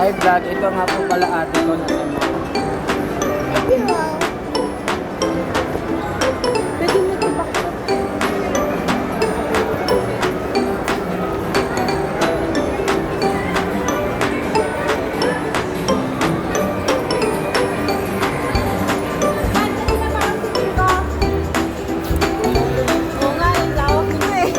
Hi vlog, ito nga po pala ate ko na sa mga. Pwede mo ito bakit? Oo nga, yung lawak nito eh.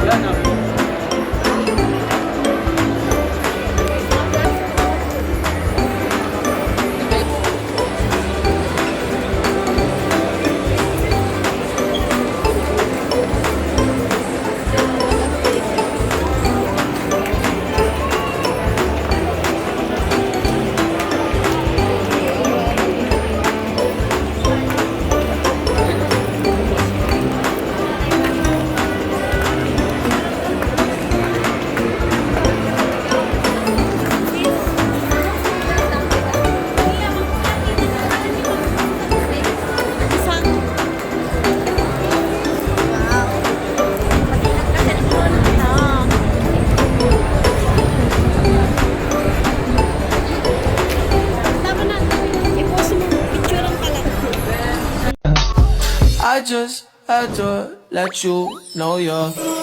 Yan o. I just had to let you know you're